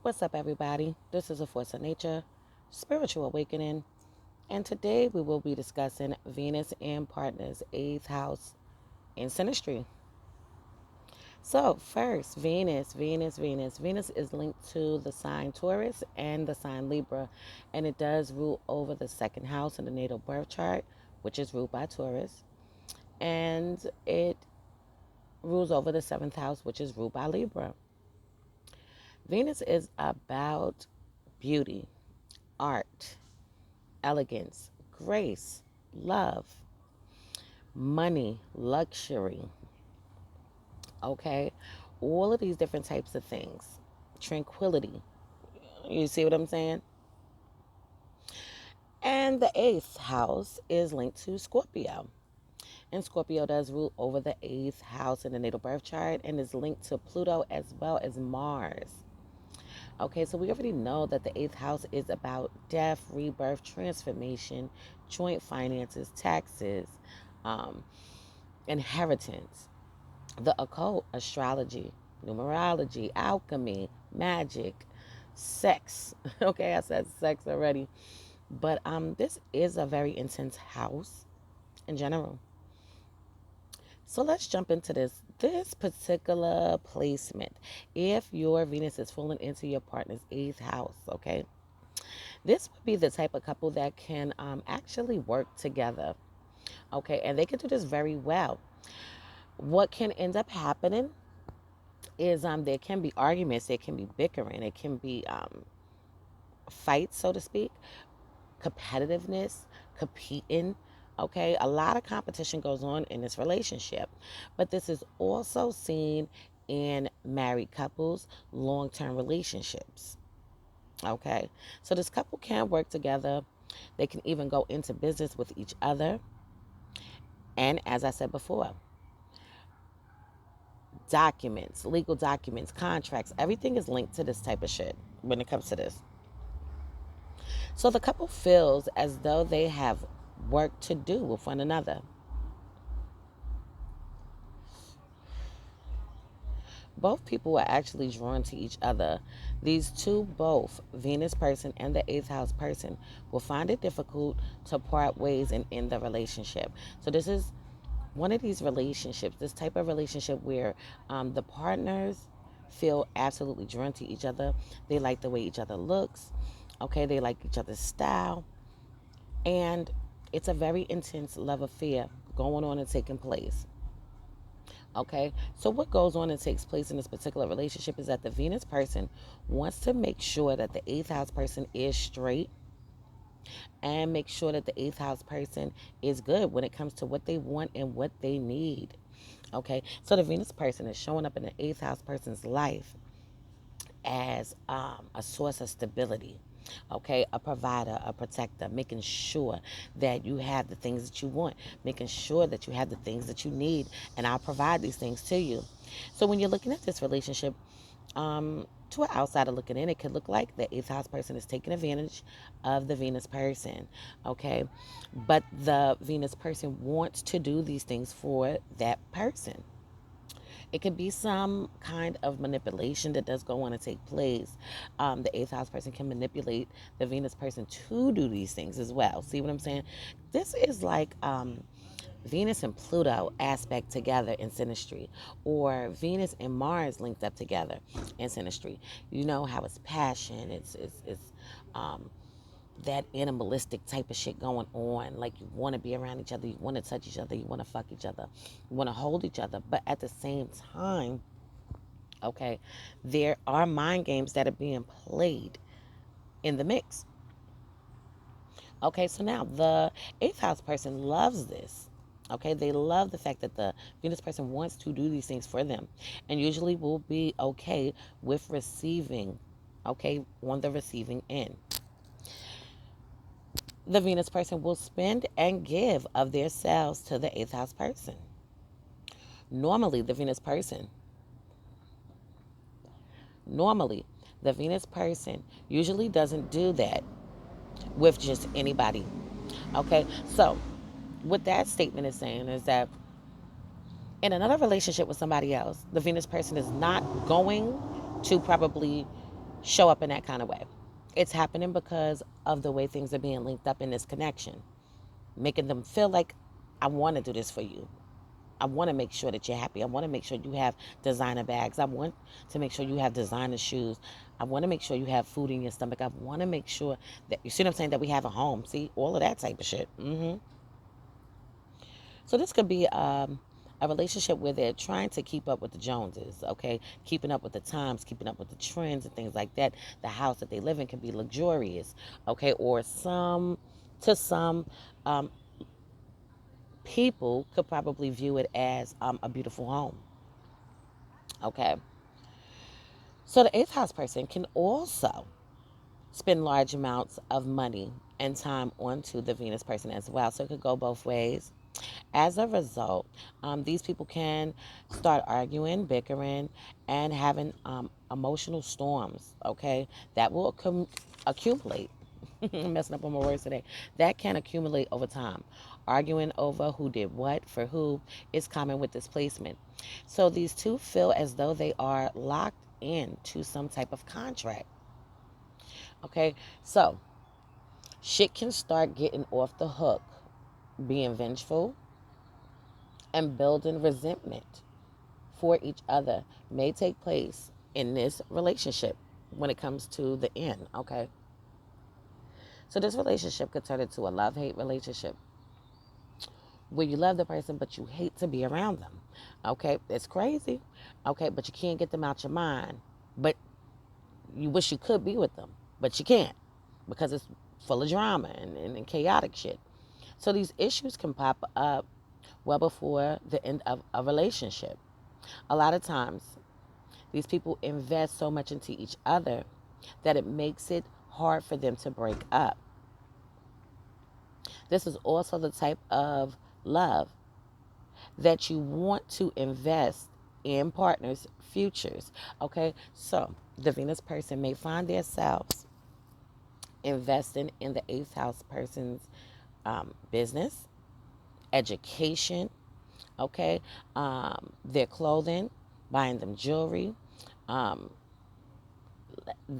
What's up, everybody? This is A Force of Nature, Spiritual Awakening, and today we will be discussing Venus and Partners, 8th house in Synastry. So, first, Venus is linked to the sign Taurus and the sign Libra, and it does rule over the second house in the natal birth chart, which is ruled by Taurus, and it rules over the seventh house, which is ruled by Libra. Venus is about beauty, art, elegance, grace, love, money, luxury, okay? All of these different types of things. Tranquility. You see what I'm saying? And the eighth house is linked to Scorpio. And Scorpio does rule over the eighth house in the natal birth chart and is linked to Pluto as well as Mars. Okay, so we already know that the eighth house is about death, rebirth, transformation, joint finances, taxes, um, inheritance, the occult, astrology, numerology, alchemy, magic, sex. Okay, I said sex already. But this is a very intense house in general. So let's jump into this particular placement. If your Venus is falling into your partner's eighth house, okay, this would be the type of couple that can actually work together, okay, and they can do this very well. What can end up happening is there can be arguments, there can be bickering, it can be fights, so to speak, competitiveness, competing. Okay, a lot of competition goes on in this relationship, but this is also seen in married couples, long-term relationships. Okay, so this couple can work together. They can even go into business with each other. And as I said before, documents, legal documents, contracts, everything is linked to this type of shit when it comes to this. So the couple feels as though they have work to do with one another. Both people are actually drawn to each other. These two, both Venus person and the eighth house person, will find it difficult to part ways and end the relationship. So this is one of these relationships, this type of relationship where the partners feel absolutely drawn to each other. They like the way each other looks. Okay, they like each other's style. And it's a very intense love affair going on and taking place. Okay, so what goes on and takes place in this particular relationship is that the Venus person wants to make sure that the eighth house person is straight and make sure that the eighth house person is good when it comes to what they want and what they need. Okay, so the Venus person is showing up in the eighth house person's life as a source of stability. Okay, a provider, a protector, making sure that you have the things that you want, making sure that you have the things that you need, and I'll provide these things to you. So when you're looking at this relationship, to an outsider looking in, it could look like the eighth house person is taking advantage of the Venus person, okay? But the Venus person wants to do these things for that person. It could be some kind of manipulation that does go on and take place. The eighth house person can manipulate the Venus person to do these things as well. See what I'm saying? This is like Venus and Pluto aspect together in Synastry, or Venus and Mars linked up together in Synastry. You know how it's passion, it's um, that animalistic type of shit going on. Like you want to be around each other, you want to touch each other, you want to fuck each other, you want to hold each other. But at the same time, okay, there are mind games that are being played in the mix. Okay, so now the eighth house person loves this. Okay, they love the fact that the Venus person wants to do these things for them and usually will be okay with receiving, okay, on the receiving end. The Venus person will spend and give of their selves to the eighth house person. Normally, the Venus person, normally, the Venus person usually doesn't do that with just anybody. Okay, so what that statement is saying is that in another relationship with somebody else, the Venus person is not going to probably show up in that kind of way. It's happening because of the way things are being linked up in this connection, making them feel like, I want to do this for you. I want to make sure that you're happy. I want to make sure you have designer bags. I want to make sure you have designer shoes. I want to make sure you have food in your stomach. I want to make sure that, you see what I'm saying, that we have a home. See, all of that type of shit. So this could be a relationship where they're trying to keep up with the Joneses, okay? Keeping up with the times, keeping up with the trends and things like that. The house that they live in can be luxurious, okay? Or to some um, people could probably view it as a beautiful home, okay? So the eighth house person can also spend large amounts of money and time onto the Venus person as well. So it could go both ways. As a result, these people can start arguing, bickering, and having emotional storms, okay? That will accumulate. I'm messing up on my words today. That can accumulate over time. Arguing over who did what for who is common with displacement. So these two feel as though they are locked into some type of contract, okay? So shit can start getting off the hook, being vengeful, and building resentment for each other may take place in this relationship when it comes to the end, okay? So this relationship could turn into a love-hate relationship where you love the person but you hate to be around them, okay? It's crazy, okay? But you can't get them out your mind. But you wish you could be with them, but you can't because it's full of drama and chaotic shit. So these issues can pop up well before the end of a relationship. A lot of times, these people invest so much into each other that it makes it hard for them to break up. This is also the type of love that you want to invest in partners' futures. Okay, so the Venus person may find themselves investing in the eighth house person's business, education, okay, their clothing, buying them jewelry, um,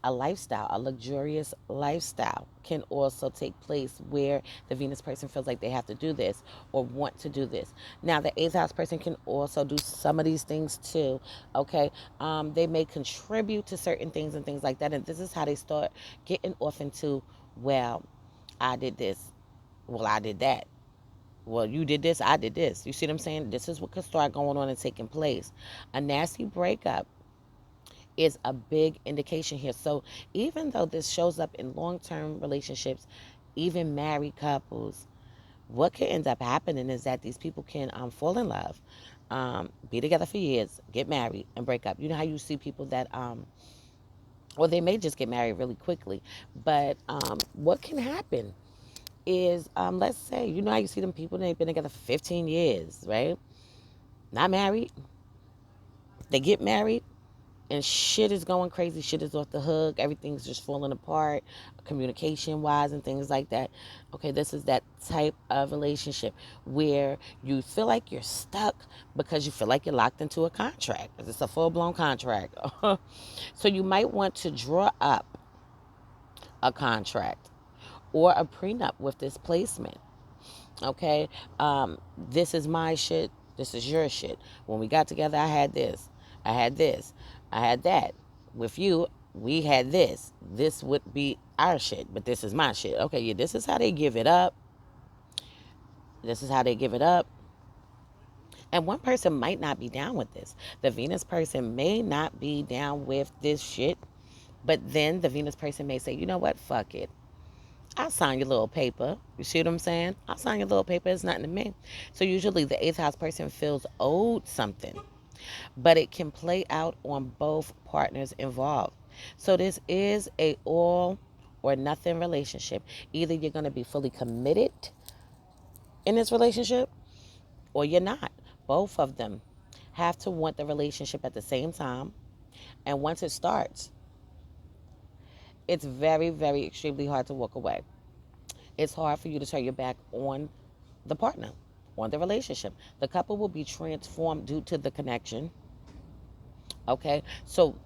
a lifestyle, a luxurious lifestyle can also take place where the Venus person feels like they have to do this or want to do this. Now, the eighth house person can also do some of these things too, okay? They may contribute to certain things and things like that. And this is how they start getting off into, well, I did this. Well, I did that. Well, you did this, I did this. You see what I'm saying? This is what could start going on and taking place. A nasty breakup is a big indication here. So even though this shows up in long-term relationships, even married couples, what can end up happening is that these people can fall in love, be together for years, get married, and break up. You know how you see people that, or they may just get married really quickly. But what can happen is, let's say, you know how you see them people, they've been together for 15 years, right? Not married. They get married and shit is going crazy. Shit is off the hook. Everything's just falling apart, communication wise and things like that. Okay, this is that type of relationship where you feel like you're stuck because you feel like you're locked into a contract. It's a full blown contract. So you might want to draw up a contract or a prenup with this placement. Okay, this is my shit, this is your shit. When we got together, I had this, I had this, I had that. With you, we had this would be our shit, but this is my shit. Okay, yeah, this is how they give it up, this is how they give it up. And one person might not be down with this. The Venus person may not be down with this shit, but then the Venus person may say, you know what, fuck it, I'll sign your little paper. You see what I'm saying? I'll sign your little paper. It's nothing to me. So usually the eighth house person feels owed something, but it can play out on both partners involved. So this is a all or nothing relationship. Either you're going to be fully committed in this relationship or you're not. Both of them have to want the relationship at the same time. And once it starts, it's very, very extremely hard to walk away. It's hard for you to turn your back on the partner, on the relationship. The couple will be transformed due to the connection. Okay, so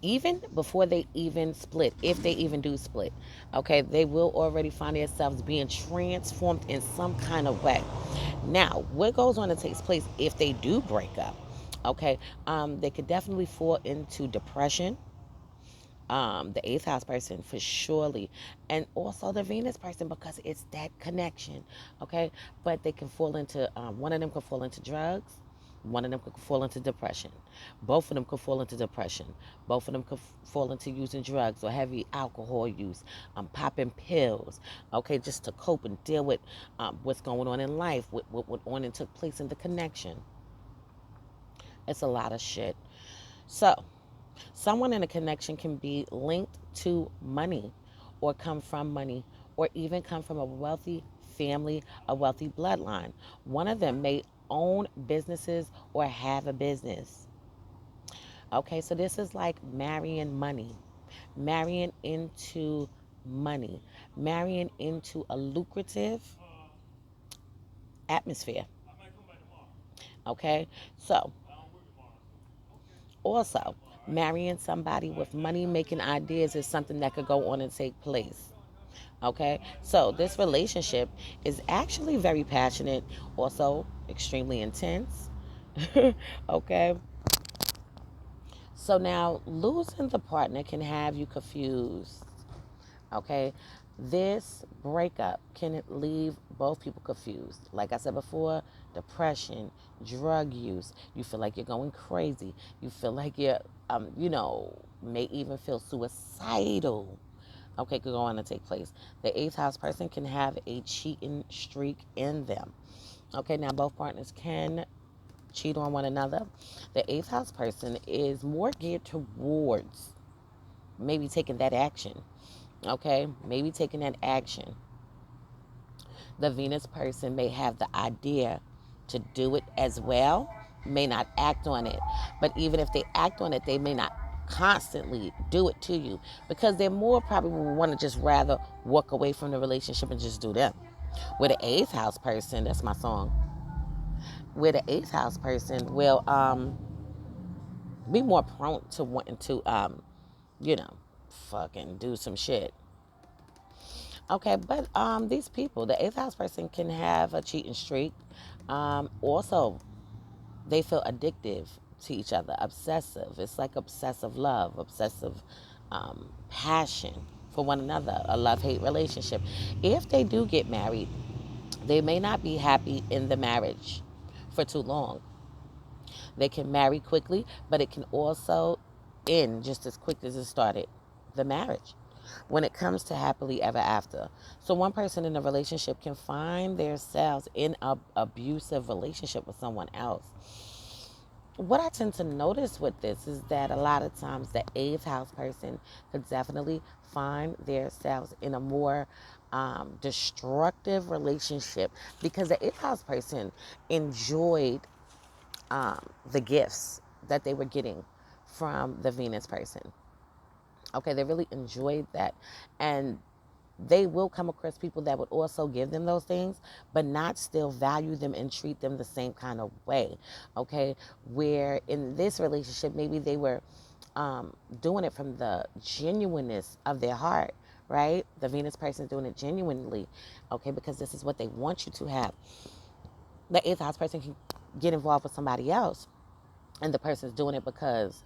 even before they even split, if they even do split, okay, they will already find themselves being transformed in some kind of way. Now, what goes on and takes place if they do break up? Okay, they could definitely fall into depression, the eighth house person for surely, and also the Venus person because it's that connection. Okay, but they can fall into one of them could fall into drugs, one of them could fall into depression, both of them could fall into depression, both of them could fall into using drugs or heavy alcohol use, popping pills, okay, just to cope and deal with what's going on in life, what went on and took place in the connection. It's a lot of shit. So someone in a connection can be linked to money or come from money or even come from a wealthy family, a wealthy bloodline. One of them may own businesses or have a business. Okay, so this is like marrying money, marrying into money, marrying into a lucrative atmosphere. Okay, so also marrying somebody with money making ideas is something that could go on and take place. Okay, so this relationship is actually very passionate, also extremely intense. Okay, so now losing the partner can have you confused. Okay, this breakup can leave both people confused. Like I said before, depression, drug use, you feel like you're going crazy, you feel like you're, may even feel suicidal. Okay, could go on to take place. The eighth house person can have a cheating streak in them. Okay, now both partners can cheat on one another. The eighth house person is more geared towards maybe taking that action. Okay, maybe taking that action. The Venus person may have the idea to do it as well, may not act on it. But even if they act on it, they may not constantly do it to you because they're more probably will want to just rather walk away from the relationship and just do them. With the eighth house person, that's my song. With the eighth house person will be more prone to wanting to you know, fucking do some shit. Okay, but these people, the eighth house person can have a cheating streak. Also, they feel addictive to each other, obsessive. It's like obsessive love, obsessive passion for one another, a love-hate relationship. If they do get married, they may not be happy in the marriage for too long. They can marry quickly, but it can also end just as quick as it started the marriage when it comes to happily ever after. So one person in a relationship can find themselves in a abusive relationship with someone else. What I tend to notice with this is that a lot of times the eighth house person could definitely find themselves in a more destructive relationship because the eighth house person enjoyed the gifts that they were getting from the Venus person. Okay, they really enjoyed that. And they will come across people that would also give them those things, but not still value them and treat them the same kind of way. Okay, where in this relationship, maybe they were doing it from the genuineness of their heart, right? The Venus person is doing it genuinely, okay, because this is what they want you to have. The eighth house person can get involved with somebody else, and the person's doing it because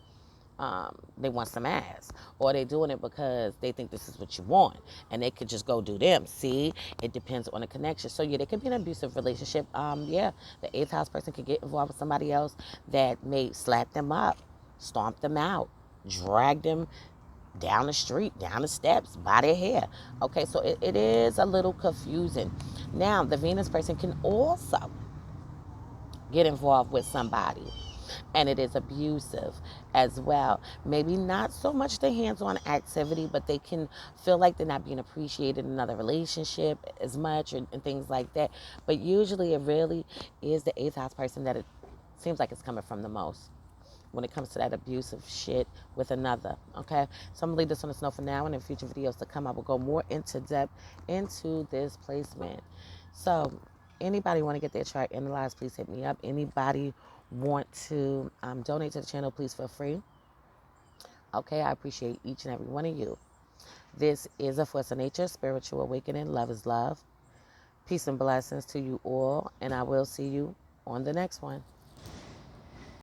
they want some ass, or they're doing it because they think this is what you want, and they could just go do them. See, it depends on the connection. So yeah, there could be an abusive relationship. Yeah, the eighth house person could get involved with somebody else that may slap them up, stomp them out, drag them down the street, down the steps, by their hair. Okay, so it is a little confusing. Now, the Venus person can also get involved with somebody and it is abusive as well. Maybe not so much the hands-on activity, but they can feel like they're not being appreciated in another relationship as much and things like that. But usually it really is the eighth house person that it seems like it's coming from the most when it comes to that abusive shit with another. Okay, so I'm gonna leave this on the snow for now, and in future videos to come I will go more into depth into this placement. So anybody want to get their chart analyzed, please hit me up. Anybody want to donate to the channel, please feel free. Okay, I appreciate each and every one of you. This is A Force of Nature, Spiritual Awakening. Love is love. Peace and blessings to you all, and I will see you on the next one.